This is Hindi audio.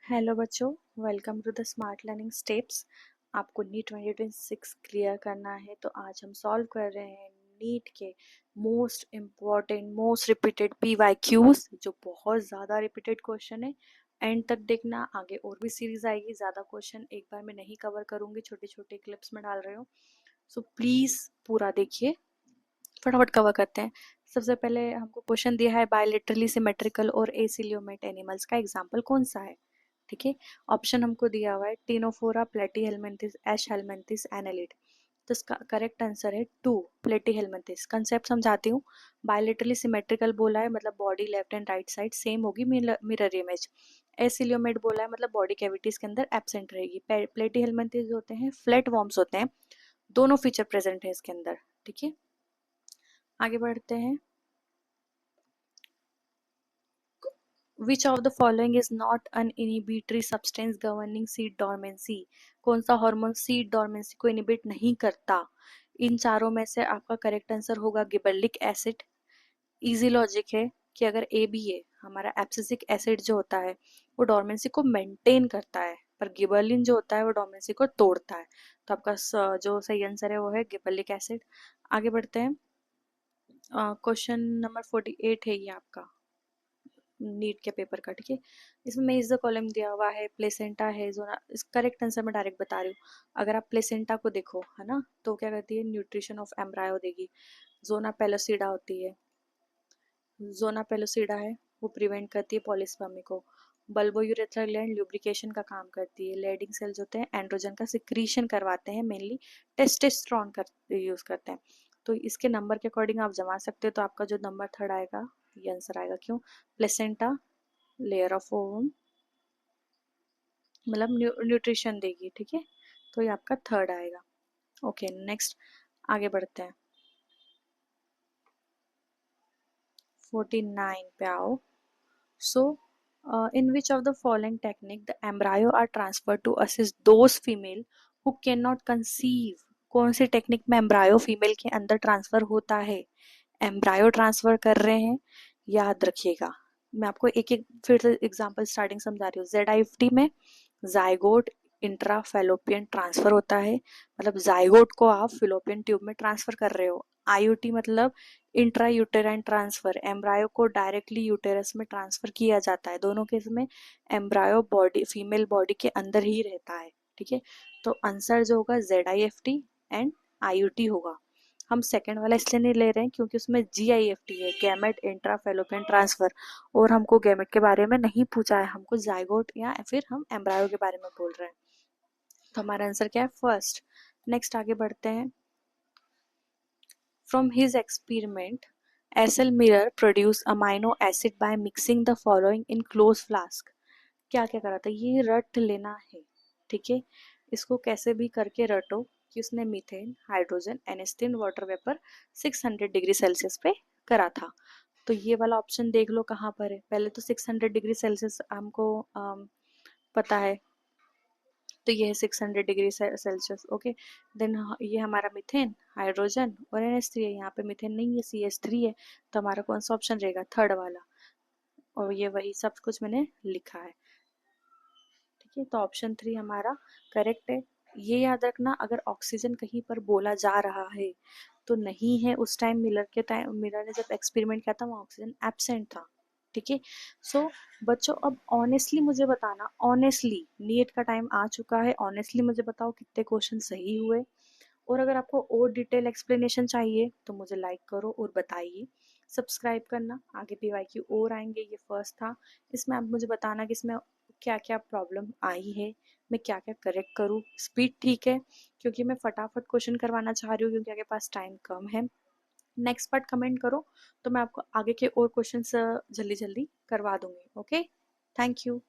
हेलो बच्चों, welcome to the smart learning steps. आपको नीट 2026 क्लियर करना है तो आज हम सॉल्व कर रहे हैं नीट के most important most repeated PYQs, जो बहुत ज़्यादा रिपीटेड क्वेश्चन है। एंड तक देखना, आगे और भी सीरीज आएगी। ज़्यादा क्वेश्चन एक बार में नहीं कवर करूँगी, छोटे छोटे क्लिप्स में डाल रही हूँ। सो प्लीज़ पूरा देखिए, फटाफट कवर करते हैं। सबसे पहले हमको क्वेश्चन दिया है, बायलेटरली सिमेट्रिकल और एसिलियोमेट एनिमल्स का एग्जाम्पल कौन सा है। ठीक है, ऑप्शन हमको दिया हुआ है टिनोफोरा, प्लेटीहेल्मिन्थिस, एश हेल्मिन्थिस, एनालिड। तो इसका करेक्ट आंसर है 2, प्लेटीहेल्मिन्थिस। कंसेप्ट समझाती हूँ। बायलेटरली सिमेट्रिकल बोला है मतलब body left and right side same होगी, मिरर इमेज। एसिलियोमेट बोला है मतलब बॉडी कैविटीज के अंदर एब्सेंट रहेगी। प्लेटीहेल्मिन्थिस होते हैं फ्लैट वॉर्म्स होते हैं, दोनों फीचर प्रेजेंट है इसके अंदर। ठीक है, आगे बढ़ते हैं। Which of the following is not an inhibitory substance governing seed dormancy? कौन सा हार्मोन सीड डॉर्मेंसी को इनिबिट नहीं करता? इन चारों में से आपका करेक्ट आंसर होगा गिबरेलिक एसिड। इजी लॉजिक है कि अगर ए बी ए हमारा एब्सिसिक एसिड जो होता है वो डॉर्मेंसी को मेंटेन करता है, पर गिबरलिन जो होता है वो डॉर्मेंसी को तोड़ता है। तो आपका जो सही आंसर है वो है गिबरेलिक एसिड। आगे बढ़ते हैं। क्वेश्चन नंबर 48 है ये आपका नीट के पेपर का। ठीक है, इसमें मेज द कॉलम दिया हुआ है, प्लेसेंटा है, जोना। इस करेक्ट आंसर मैं डायरेक्ट बता रही हूँ। अगर आप प्लेसेंटा को देखो है ना, तो क्या कहती है, न्यूट्रिशन ऑफ एम्ब्रायो देगी। जोना पेलोसिडा होती है, जोना पेलोसिडा है, वो प्रिवेंट करती है पॉलीस्पर्मी को। बल्बो यूरेथ्रल ग्लैंड ल्यूब्रिकेशन का काम करती है। लेडिंग सेल्स होते हैं एंड्रोजन का सिक्रीशन करवाते हैं, मेनली टेस्टोस्टेरोन यूज करते हैं। तो इसके नंबर के अकॉर्डिंग आप जमा सकते हो, तो आपका जो नंबर थर्ड आएगा ये आंसर आएगा। क्यों? प्लेसेंटा लेयर ऑफ ओवम मतलब न्यूट्रिशन देगी। ठीक है, तो ये आपका थर्ड आएगा। ओके, नेक्स्ट आगे बढ़ते हैं। 49 पे आओ। सो in which of the following technique the embryo are transferred to assist those female who cannot conceive? कौन सी टेक्निक में एम्ब्रायो फीमेल के अंदर ट्रांसफर होता है? एम्ब्रायो ट्रांसफर कर रहे हैं, याद रखिएगा। मैं आपको एक एक फिर से एग्जांपल स्टार्टिंग समझा रही हूँ। ZIFT में जाइगोट इंट्रा फेलोपियन ट्रांसफर होता है, मतलब जाइगोट को आप फिलोपियन ट्यूब में ट्रांसफर कर रहे हो। IUT मतलब इंट्रा यूटेराइन ट्रांसफर, एम्ब्रायो को डायरेक्टली यूटेरस में ट्रांसफर किया जाता है। दोनों केस में एम्ब्रायो बॉडी फीमेल बॉडी के अंदर ही रहता है। ठीक है, तो आंसर जो होगा ZIFT एंड IUT होगा। हम सेकंड वाला इसलिए नहीं ले रहे हैं क्योंकि उसमें GIFT है, गैमेट इंट्रा फेलोपियन ट्रांसफर, और हमको गैमेट के बारे में नहीं पूछा है, हमको जाइगोट या फिर हम एम्ब्रायो के बारे में बोल रहे हैं। तो हमारा आंसर क्या है? फर्स्ट। नेक्स्ट आगे बढ़ते हैं। From his experiment S L Miller produce amino acid by mixing the following in close flask. क्या क्या करा था, ये रट लेना है। ठीक है, इसको कैसे भी करके रटो कि उसने मीथेन, हाइड्रोजन, एनेस्टिन, वाटर वेपर 600 डिग्री सेल्सियस पे करा था। तो ये वाला ऑप्शन देख लो कहाँ पर है। पहले तो 600 डिग्री सेल्सियस हमको पता है, तो ये है 600 डिग्री सेल्सियस। ओके, देन ये हमारा मीथेन, हाइड्रोजन और NH3 है। यहाँ पे मीथेन नहीं है, CH3 है। तो हमारा कौन सा ऑप्शन रहेगा? थर्ड वाला। और ये वही सब कुछ मैंने लिखा है। ठीक है, तो ऑप्शन 3 हमारा करेक्ट है। ये याद रखना, अगर ऑक्सीजन कहीं पर बोला जा रहा है तो नहीं है। उस टाइम मिलर ने जब एक्सपेरिमेंट किया था वहाँ ऑक्सीजन एब्सेंट था। ठीक है, सो बच्चों अब ऑनेस्टली मुझे बताना, ऑनेस्टली नीट का टाइम आ चुका है, ऑनेस्टली मुझे बताओ कितने क्वेश्चन सही हुए। और अगर आपको और डिटेल एक्सप्लेनेशन चाहिए तो मुझे लाइक करो और बताइए। सब्सक्राइब करना, आगे PYQ और आएंगे। ये फर्स्ट था, इसमें आप मुझे बताना कि इसमें क्या क्या प्रॉब्लम आई है, मैं क्या क्या करेक्ट करूँ। स्पीड ठीक है क्योंकि मैं फटाफट क्वेश्चन करवाना चाह रही हूँ, क्योंकि आगे पास टाइम कम है। नेक्स्ट पार्ट कमेंट करो तो मैं आपको आगे के और क्वेश्चन जल्दी जल्दी करवा दूंगी। Okay, thank you.